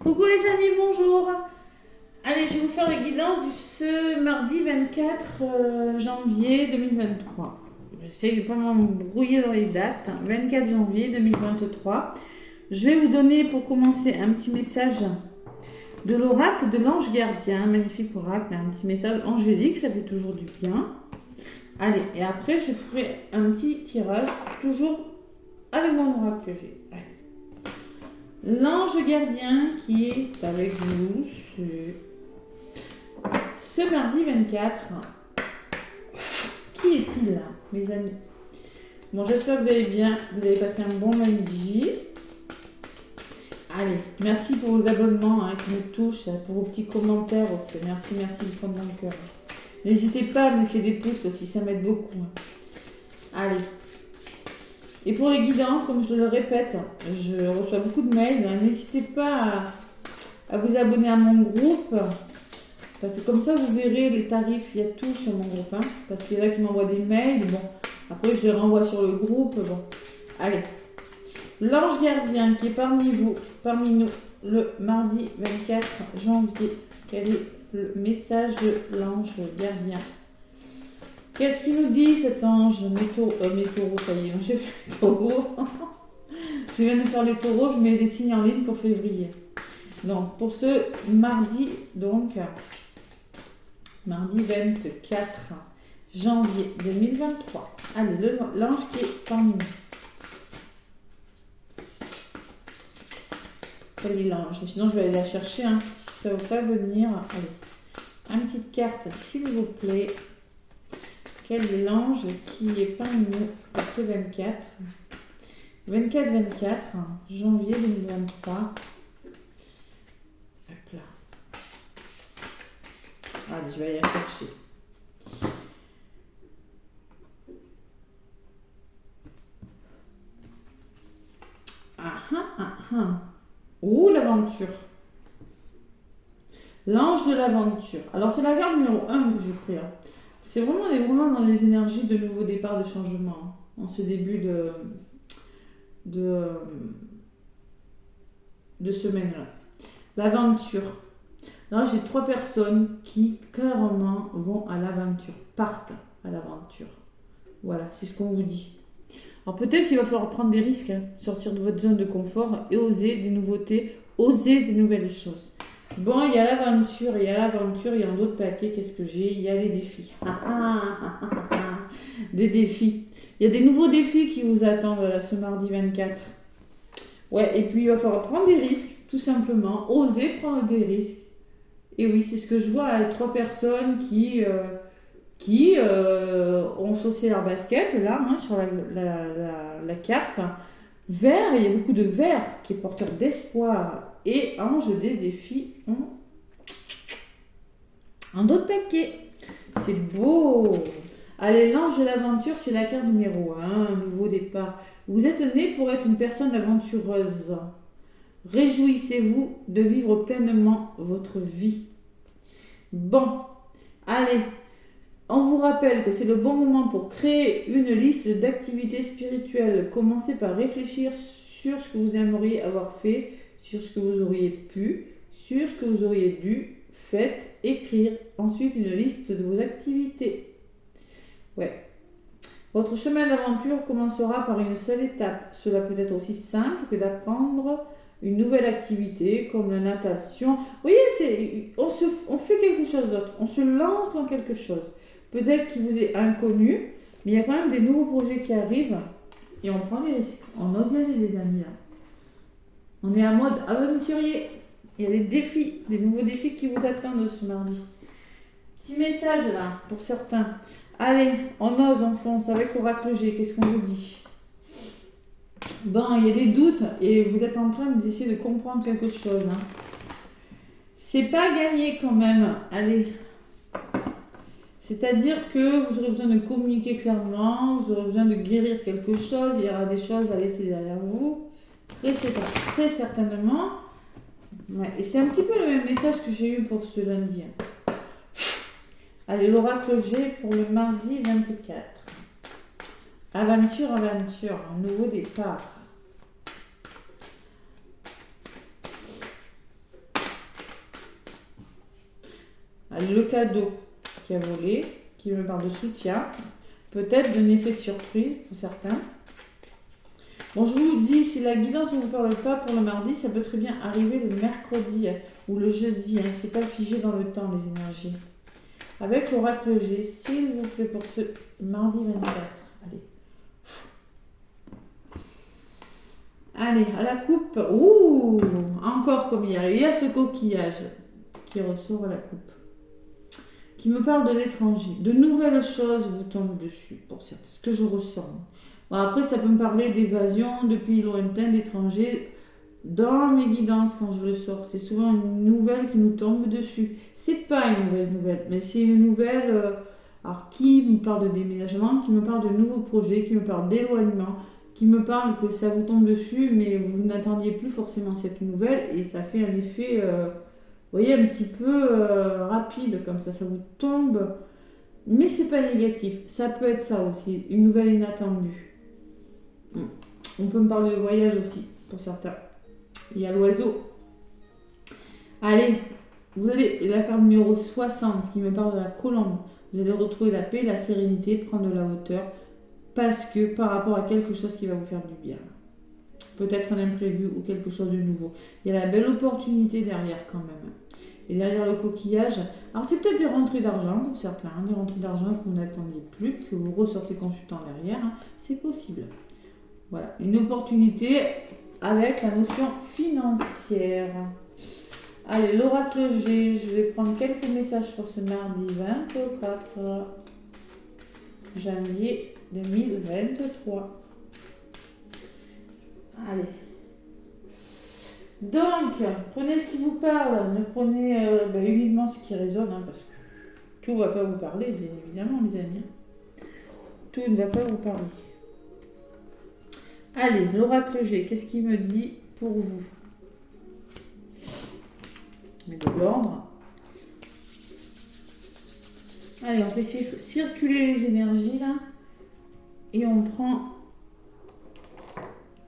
Coucou les amis, bonjour. Allez, je vais vous faire la guidance de ce mardi 24 janvier 2023. J'essaie de ne pas m'embrouiller dans les dates. 24 janvier 2023. Je vais vous donner pour commencer un petit message de l'oracle de l'ange gardien. Magnifique oracle, un petit message angélique, ça fait toujours du bien. Allez, et après je ferai un petit tirage, toujours avec mon oracle que j'ai. Allez. L'ange gardien qui est avec nous ce mardi 24. Qui est-il, mes amis? Bon, j'espère que vous allez bien, vous avez passé un bon lundi. Allez, merci pour vos abonnements qui me touchent, pour vos petits commentaires aussi. Merci du fond de mon cœur. N'hésitez pas à me laisser des pouces aussi, ça m'aide beaucoup. Allez. Et pour les guidances, comme je le répète, je reçois beaucoup de mails. N'hésitez pas à vous abonner à mon groupe. Parce que comme ça, vous verrez les tarifs. Il y a tout sur mon groupe. Parce qu'il y en a qui m'envoient des mails. Bon, après, je les renvoie sur le groupe. Bon, allez. L'ange gardien qui est parmi nous, le mardi 24 janvier. Quel est le message de l'ange gardien? Qu'est-ce qu'il nous dit cet ange? Mes taureaux, ça y est, j'ai fait les taureaux. Je viens de faire les taureaux, je mets des signes en ligne pour février. Donc, pour ce mardi, mardi 24 janvier 2023. Allez, l'ange qui est parmi nous. Quel est l'ange? Sinon, je vais aller la chercher, si ça ne veut pas venir. Allez, une petite carte, s'il vous plaît. Quel est l'ange qui est parmi nous pour ce 24 janvier 2023. Hop là. Allez, je vais aller la chercher. Oh, l'aventure. L'ange de l'aventure. Alors, c'est la carte numéro 1 que j'ai pris. C'est vraiment, on est vraiment dans des énergies de nouveau départ, de changement, en ce début de semaine-là. L'aventure. Là, j'ai 3 personnes qui, clairement, vont à l'aventure, partent à l'aventure. Voilà, c'est ce qu'on vous dit. Alors, peut-être qu'il va falloir prendre des risques, sortir de votre zone de confort et oser des nouveautés, oser des nouvelles choses. Bon, il y a l'aventure, il y a un autre paquet, qu'est-ce que j'ai? Il y a les défis. Des défis. Il y a des nouveaux défis qui vous attendent ce mardi 24. Ouais, et puis il va falloir prendre des risques, tout simplement. Oser prendre des risques. Et oui, c'est ce que je vois avec 3 personnes qui ont chaussé leur basket, là, sur la carte. Vert, il y a beaucoup de vert qui est porteur d'espoir. Et ange des défis en d'autres paquets. C'est beau. Allez, l'ange de l'aventure, c'est la carte numéro 1, nouveau départ. Vous êtes né pour être une personne aventureuse. Réjouissez-vous de vivre pleinement votre vie. Bon, allez, on vous rappelle que c'est le bon moment pour créer une liste d'activités spirituelles. Commencez par réfléchir sur ce que vous aimeriez avoir fait, sur ce que vous auriez pu, sur ce que vous auriez dû, faites, écrire. Ensuite, une liste de vos activités. Ouais. Votre chemin d'aventure commencera par une seule étape. Cela peut être aussi simple que d'apprendre une nouvelle activité comme la natation. Vous voyez, on fait quelque chose d'autre. On se lance dans quelque chose. Peut-être qu'il vous est inconnu, mais il y a quand même des nouveaux projets qui arrivent et on prend des risques. On ose y aller, les amis, là. On est en mode aventurier. Il y a des défis, des nouveaux défis qui vous attendent ce mardi. Petit message là, pour certains. Allez, on ose, on fonce avec l'oracle G. Qu'est-ce qu'on vous dit? Bon, il y a des doutes et vous êtes en train d'essayer de comprendre quelque chose. C'est pas gagné quand même. Allez. C'est-à-dire que vous aurez besoin de communiquer clairement, vous aurez besoin de guérir quelque chose, il y aura des choses à laisser derrière vous. Très certainement. Ouais, et c'est un petit peu le même message que j'ai eu pour ce lundi. Allez, l'oracle G pour le mardi 24. Aventure, un nouveau départ. Allez, le cadeau qui a volé, qui me parle de soutien, peut-être d'un effet de surprise pour certains. Bon, je vous dis, si la guidance ne vous parle pas pour le mardi, ça peut très bien arriver le mercredi ou le jeudi. C'est pas figé dans le temps, les énergies. Avec l'oracle G, s'il vous plaît, pour ce mardi 24. Allez. Allez, à la coupe. Ouh, encore comme hier. Il y a ce coquillage qui ressort à la coupe. Qui me parle de l'étranger. De nouvelles choses vous tombent dessus, pour certains. Ce que je ressens. Bon, après, ça peut me parler d'évasion, de pays lointains, d'étrangers. Dans mes guidances, quand je le sors, c'est souvent une nouvelle qui nous tombe dessus. C'est pas une mauvaise nouvelle, mais c'est une nouvelle alors, qui me parle de déménagement, qui me parle de nouveaux projets, qui me parle d'éloignement, qui me parle que ça vous tombe dessus, mais vous n'attendiez plus forcément cette nouvelle, et ça fait un effet, vous voyez, un petit peu rapide, comme ça vous tombe, mais c'est pas négatif. Ça peut être ça aussi, une nouvelle inattendue. On peut me parler de voyage aussi, pour certains. Il y a l'oiseau. Allez, vous avez la carte numéro 60 qui me parle de la colombe. Vous allez retrouver la paix, la sérénité, prendre de la hauteur, parce que par rapport à quelque chose qui va vous faire du bien. Peut-être un imprévu ou quelque chose de nouveau. Il y a la belle opportunité derrière quand même. Et derrière le coquillage, alors c'est peut-être des rentrées d'argent pour certains, des rentrées d'argent que vous n'attendiez plus, parce que vous ressortez consultant derrière, c'est possible. Voilà, une opportunité avec la notion financière. Allez, l'oracle G, je vais prendre quelques messages pour ce mardi 24 janvier 2023. Allez. Donc, prenez ce qui vous parle, ne prenez uniquement ce qui résonne, parce que tout ne va pas vous parler, bien évidemment, les amis. Tout ne va pas vous parler. Allez, l'oracle G, qu'est-ce qu'il me dit pour vous? Mais de l'ordre. Allez, on fait circuler les énergies là. Et on prend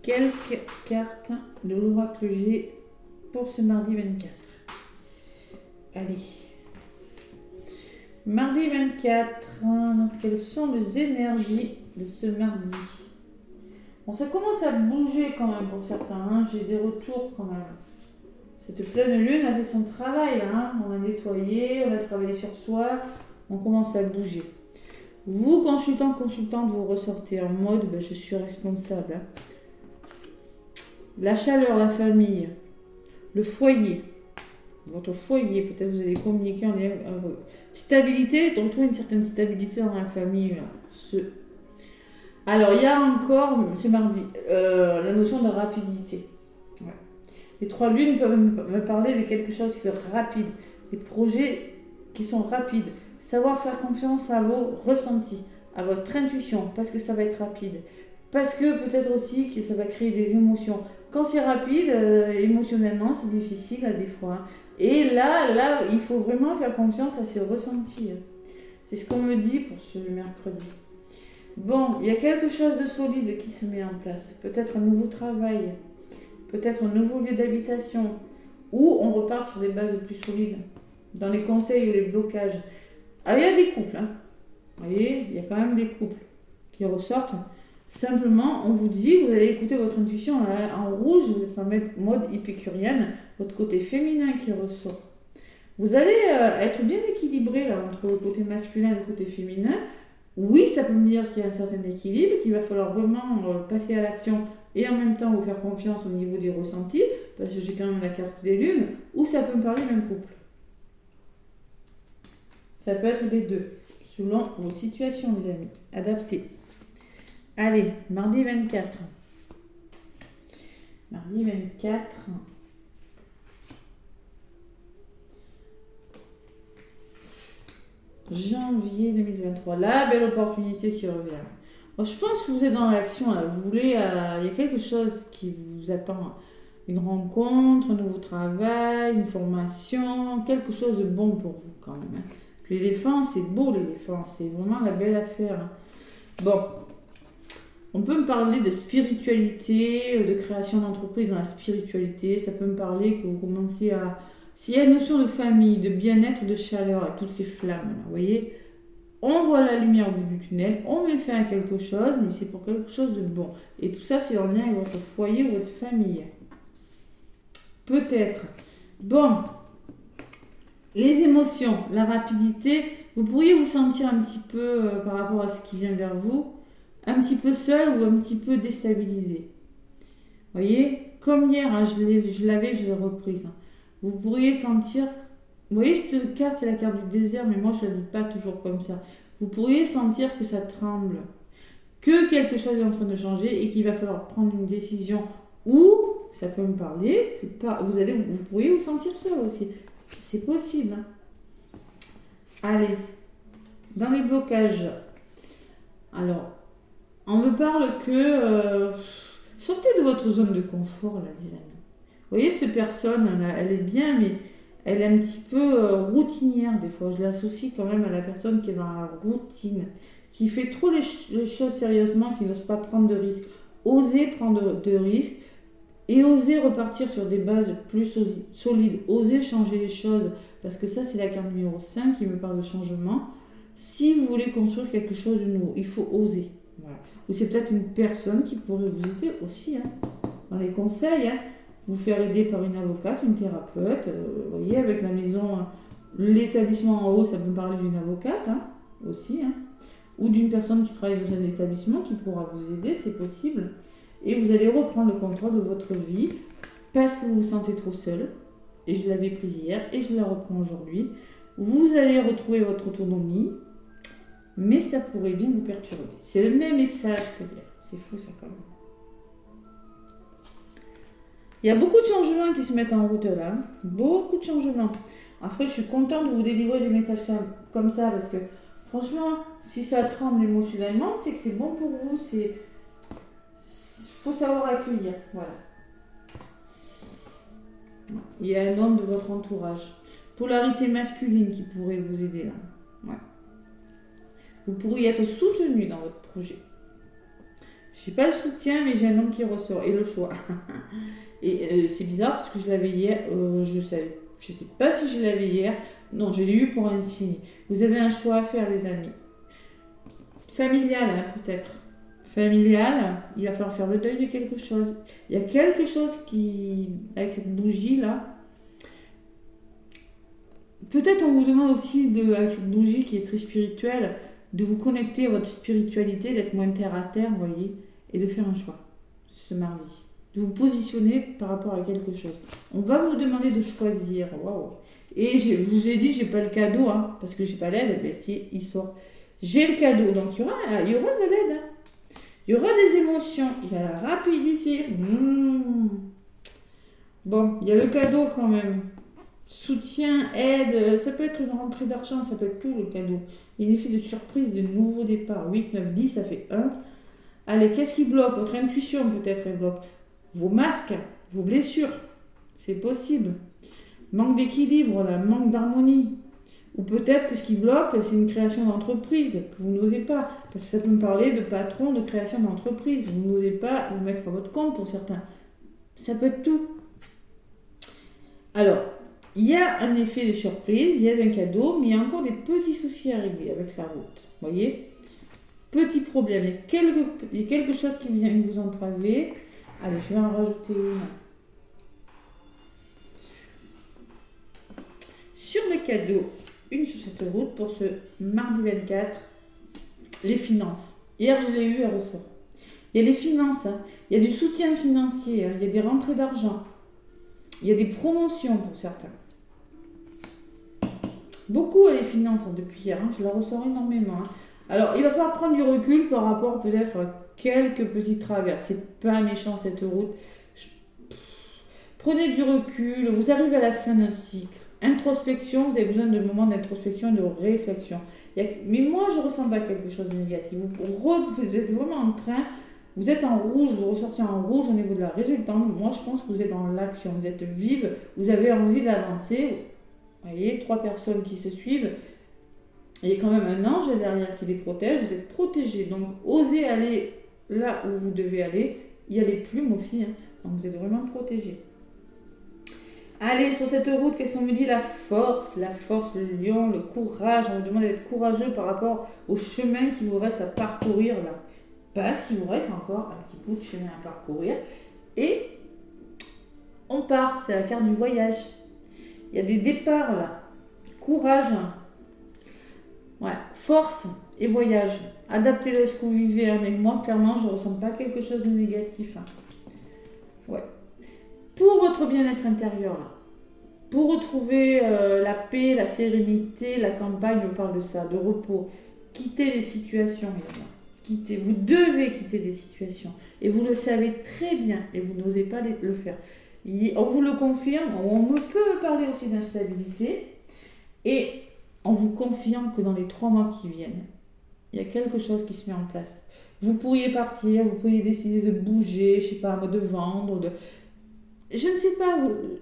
quelques cartes de l'oracle G pour ce mardi 24. Allez. Mardi 24, quelles sont les énergies de ce mardi? Bon, ça commence à bouger quand même pour certains, j'ai des retours quand même. Cette pleine lune a fait son travail, on a nettoyé, on a travaillé sur soi, on commence à bouger. Vous, consultante, vous ressortez en mode je suis responsable. La chaleur, la famille, le foyer, votre foyer, peut-être vous allez communiquer en lien. Stabilité, on retrouve une certaine stabilité dans la famille. Alors, il y a encore, ce mardi, la notion de rapidité. Ouais. Les trois lunes peuvent me parler de quelque chose qui est rapide, des projets qui sont rapides. Savoir faire confiance à vos ressentis, à votre intuition, parce que ça va être rapide. Parce que peut-être aussi que ça va créer des émotions. Quand c'est rapide, émotionnellement, c'est difficile des fois. Et là, il faut vraiment faire confiance à ses ressentis. C'est ce qu'on me dit pour ce mercredi. Bon, il y a quelque chose de solide qui se met en place. Peut-être un nouveau travail, peut-être un nouveau lieu d'habitation, ou on repart sur des bases plus solides. Dans les conseils ou les blocages. Ah, il y a des couples. Vous voyez, il y a quand même des couples qui ressortent. Simplement, on vous dit, vous allez écouter votre intuition. En rouge, vous êtes en mode épicurienne, votre côté féminin qui ressort. Vous allez être bien équilibré là, entre le côté masculin et le côté féminin. Oui, ça peut me dire qu'il y a un certain équilibre, qu'il va falloir vraiment passer à l'action et en même temps vous faire confiance au niveau des ressentis, parce que j'ai quand même la carte des lunes, ou ça peut me parler d'un couple. Ça peut être les deux, selon vos situations, les amis. Adaptez. Allez, mardi 24. Mardi 24. Janvier 2023. La belle opportunité qui revient. Bon, je pense que vous êtes dans l'action. Là. Vous voulez, il y a quelque chose qui vous attend. Une rencontre, un nouveau travail, une formation, quelque chose de bon pour vous quand même. L'éléphant, c'est beau l'éléphant, c'est vraiment la belle affaire. Bon, on peut me parler de spiritualité, de création d'entreprise dans la spiritualité. Ça peut me parler que vous commencez S'il y a une notion de famille, de bien-être, de chaleur, et toutes ces flammes, là, vous voyez, on voit la lumière au bout du tunnel, on met fin à quelque chose, mais c'est pour quelque chose de bon. Et tout ça, c'est en lien avec votre foyer ou votre famille. Peut-être. Bon, les émotions, la rapidité, vous pourriez vous sentir un petit peu, par rapport à ce qui vient vers vous, un petit peu seul ou un petit peu déstabilisé. Vous voyez, comme hier, hein, je l'ai reprise. Hein. Vous pourriez sentir, vous voyez, cette carte, c'est la carte du désert, mais moi, je ne la dis pas toujours comme ça. Vous pourriez sentir que ça tremble, que quelque chose est en train de changer et qu'il va falloir prendre une décision ou, ça peut me parler, que vous pourriez vous sentir seul aussi. C'est possible. Hein. Allez, dans les blocages. Alors, on me parle que sortez de votre zone de confort, là, les amis. Vous voyez, cette personne, là, elle est bien, mais elle est un petit peu routinière des fois. Je l'associe quand même à la personne qui est dans la routine, qui fait trop les choses sérieusement, qui n'ose pas prendre de risques. Oser prendre de risques et oser repartir sur des bases plus solides. Oser changer les choses, parce que ça, c'est la carte numéro 5 qui me parle de changement. Si vous voulez construire quelque chose de nouveau, il faut oser. Voilà. Ou c'est peut-être une personne qui pourrait vous aider aussi, hein, dans les conseils, hein, vous faire aider par une avocate, une thérapeute, vous voyez, avec la maison, l'établissement en haut, ça peut parler d'une avocate, hein, aussi, hein, ou d'une personne qui travaille dans un établissement qui pourra vous aider, c'est possible, et vous allez reprendre le contrôle de votre vie, parce que vous vous sentez trop seul, et je l'avais prise hier, et je la reprends aujourd'hui, vous allez retrouver votre autonomie, mais ça pourrait bien vous perturber. C'est le même message que hier. C'est fou ça quand même. Il y a beaucoup de changements qui se mettent en route là. Beaucoup de changements. Après, je suis contente de vous délivrer des messages comme ça parce que franchement, si ça tremble émotionnellement, c'est que c'est bon pour vous. Faut savoir accueillir. Voilà. Il y a un homme de votre entourage. Polarité masculine qui pourrait vous aider là. Ouais. Vous pourriez être soutenu dans votre projet. Je n'ai pas le soutien, mais j'ai un homme qui ressort. Et le choix. Et c'est bizarre parce que je l'avais hier. Je ne sais pas si je l'avais hier. Non, je l'ai eu pour un signe. Vous avez un choix à faire, les amis. Familial, hein, peut-être. Familial, il va falloir faire le deuil de quelque chose. Il y a quelque chose qui, avec cette bougie-là, peut-être on vous demande aussi, avec cette bougie qui est très spirituelle, de vous connecter à votre spiritualité, d'être moins terre à terre, vous voyez, et de faire un choix ce mardi. De vous positionner par rapport à quelque chose. On va vous demander de choisir. Waouh. Et je vous ai dit, j'ai pas le cadeau, hein, parce que j'ai pas l'aide, mais si, il sort. J'ai le cadeau, donc il y aura de l'aide. Hein. Il y aura des émotions, il y a la rapidité. Bon, il y a le cadeau quand même. Soutien, aide, ça peut être une rentrée d'argent, ça peut être tout le cadeau. Il y a un effet de surprise, de nouveau départ. 8, 9, 10, ça fait 1. Allez, qu'est-ce qui bloque? Votre intuition peut-être elle bloque. Vos masques, vos blessures, c'est possible. Manque d'équilibre, là, manque d'harmonie. Ou peut-être que ce qui bloque, c'est une création d'entreprise que vous n'osez pas. Parce que ça peut me parler de patron, de création d'entreprise. Vous n'osez pas vous mettre à votre compte pour certains. Ça peut être tout. Alors, il y a un effet de surprise, il y a un cadeau, mais il y a encore des petits soucis à régler avec la route. Vous voyez? Petits problèmes. Il y a quelque chose qui vient vous entraver. Allez, je vais en rajouter une. Sur le cadeau, une sur cette route pour ce mardi 24, les finances. Hier, je l'ai eu, elle ressort. Il y a les finances, hein. Il y a du soutien financier, hein. Il y a des rentrées d'argent. Il y a des promotions pour certains. Beaucoup les finances hein, depuis hier, hein. Je la ressors énormément. Hein. Alors, il va falloir prendre du recul par rapport peut-être à quelques petites traverses. C'est pas méchant cette route. Prenez du recul, vous arrivez à la fin d'un cycle. Introspection, vous avez besoin de moments d'introspection, de réflexion. Mais moi, je ne ressens pas quelque chose de négatif. Vous êtes vraiment en train, vous êtes en rouge, vous ressortez en rouge au niveau de la résultante. Moi, je pense que vous êtes dans l'action, vous êtes vive, vous avez envie d'avancer. Vous voyez, 3 personnes qui se suivent. Il y a quand même un ange derrière qui les protège, vous êtes protégés. Donc, osez aller là où vous devez aller. Il y a les plumes aussi, hein. Donc vous êtes vraiment protégés. Allez, sur cette route, qu'est-ce qu'on me dit? La force, le lion, le courage. On vous demande d'être courageux par rapport au chemin qui vous reste à parcourir là. Parce qu'il vous reste encore un petit bout de chemin à parcourir. Et on part, c'est la carte du voyage. Il y a des départs là. Courage. Ouais, force et voyage. Adaptez-le à ce que vous vivez. Hein. Mais moi, clairement, je ne ressens pas quelque chose de négatif. Hein. Ouais. Pour votre bien-être intérieur, là. Pour retrouver la paix, la sérénité, la campagne, on parle de ça, de repos. Quittez les situations, évidemment. Quittez. Vous devez quitter des situations. Et vous le savez très bien. Et vous n'osez pas le faire. On vous le confirme. On peut parler aussi d'instabilité. Et on vous confirme que dans les 3 mois qui viennent, il y a quelque chose qui se met en place. Vous pourriez partir, vous pourriez décider de bouger, je ne sais pas, de vendre, je ne sais pas,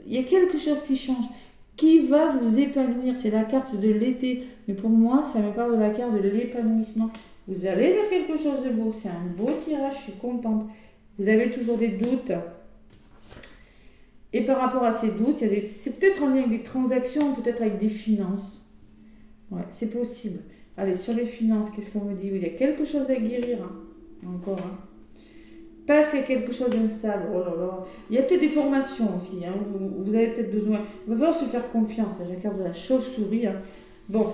il y a quelque chose qui change, qui va vous épanouir. C'est la carte de l'été, mais pour moi, ça me parle de la carte de l'épanouissement. Vous allez vers quelque chose de beau, c'est un beau tirage, je suis contente. Vous avez toujours des doutes. Et par rapport à ces doutes, c'est peut-être en lien avec des transactions, peut-être avec des finances. Ouais, c'est possible. Allez, sur les finances, qu'est-ce qu'on me dit? Il y a quelque chose à guérir, hein. Encore, hein. Parce qu'il y a quelque chose d'instable. Oh là là. Il y a peut-être des formations aussi, hein. Vous avez peut-être besoin. Il va falloir se faire confiance. J'ai la carte de la chauve-souris. Hein. Bon.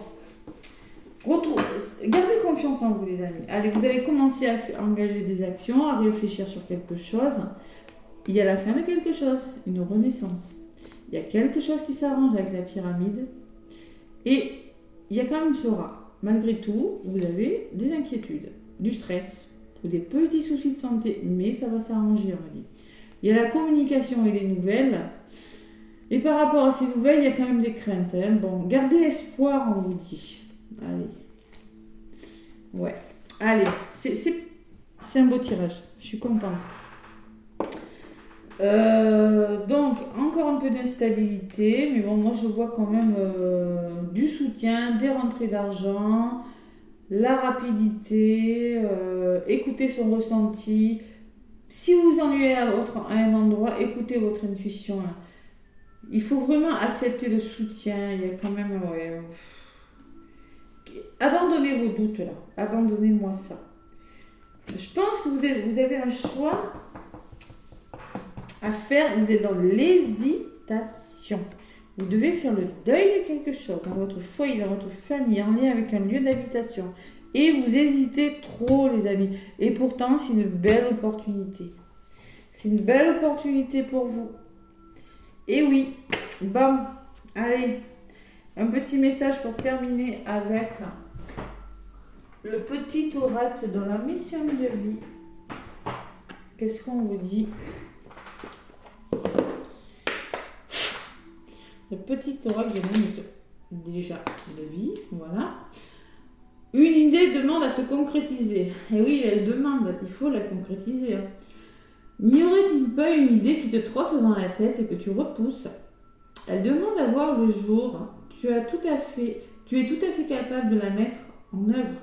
Gardez confiance en vous, les amis. Allez, vous allez commencer à engager des actions, à réfléchir sur quelque chose. Il y a la fin de quelque chose, une renaissance. Il y a quelque chose qui s'arrange avec la pyramide. Et il y a quand même ce rat. Malgré tout, vous avez des inquiétudes, du stress ou des petits soucis de santé, mais ça va s'arranger, on me dit. Il y a la communication et les nouvelles. Et par rapport à ces nouvelles, il y a quand même des craintes. Hein. Bon, gardez espoir, on vous dit. Allez. Ouais. Allez, c'est un beau tirage. Je suis contente. Donc, encore un peu d'instabilité, mais bon, moi je vois quand même du soutien, des rentrées d'argent, la rapidité, écouter son ressenti. Si vous vous ennuyez à un endroit, écoutez votre intuition. Là. Il faut vraiment accepter le soutien. Il y a quand même. Ouais, abandonnez vos doutes là. Abandonnez-moi ça. Je pense que vous avez un choix à faire, vous êtes dans l'hésitation. Vous devez faire le deuil de quelque chose dans votre foyer, dans votre famille, en lien avec un lieu d'habitation. Et vous hésitez trop, les amis. Et pourtant, c'est une belle opportunité. C'est une belle opportunité pour vous. Et oui, bon, allez, un petit message pour terminer avec le petit oracle dans la mission de vie. Qu'est-ce qu'on vous dit ? Le petit oracle déjà de vie, voilà. Une idée demande à se concrétiser. Et oui, elle demande, il faut la concrétiser. Hein. N'y aurait-il pas une idée qui te trotte dans la tête et que tu repousses? Elle demande à voir le jour. Tu es tout à fait capable de la mettre en œuvre.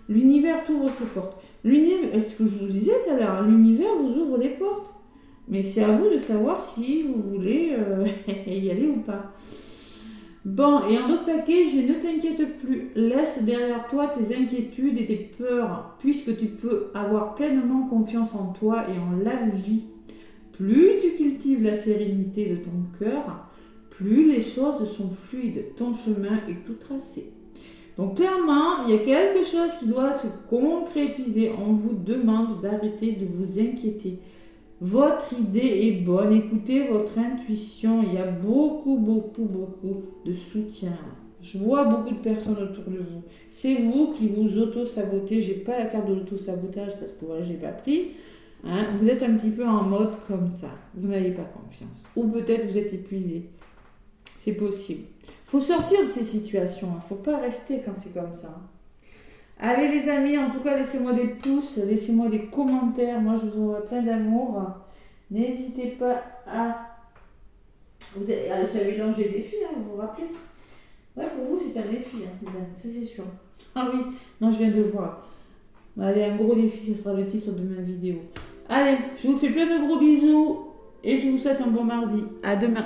L'univers t'ouvre ses portes. L'univers, est-ce que je vous disais tout à l'heure, l'univers vous ouvre les portes. Mais c'est à vous de savoir si vous voulez y aller ou pas. Bon, et en d'autres packages, ne t'inquiète plus. Laisse derrière toi tes inquiétudes et tes peurs, puisque tu peux avoir pleinement confiance en toi et en la vie. Plus tu cultives la sérénité de ton cœur, plus les choses sont fluides. Ton chemin est tout tracé. Donc clairement, il y a quelque chose qui doit se concrétiser. On vous demande d'arrêter de vous inquiéter. Votre idée est bonne, écoutez votre intuition, il y a beaucoup de soutien. Je vois beaucoup de personnes autour de vous. C'est vous qui vous auto-sabotez. J'ai pas la carte de l'auto-sabotage parce que voilà, j'ai pas pris. Hein. Vous êtes un petit peu en mode comme ça. Vous n'avez pas confiance. Ou peut-être vous êtes épuisé. C'est possible. Il faut sortir de ces situations. Il ne faut pas rester quand c'est comme ça. Allez les amis, en tout cas laissez-moi des pouces, laissez-moi des commentaires, moi je vous envoie plein d'amour. N'hésitez pas à... J'avais lancé des défis, hein, vous vous rappelez? Ouais, pour vous c'est un défi, hein, les amis, ça c'est sûr. Ah oui, non je viens de le voir. Allez, un gros défi, ce sera le titre de ma vidéo. Allez, je vous fais plein de gros bisous et je vous souhaite un bon mardi. À demain.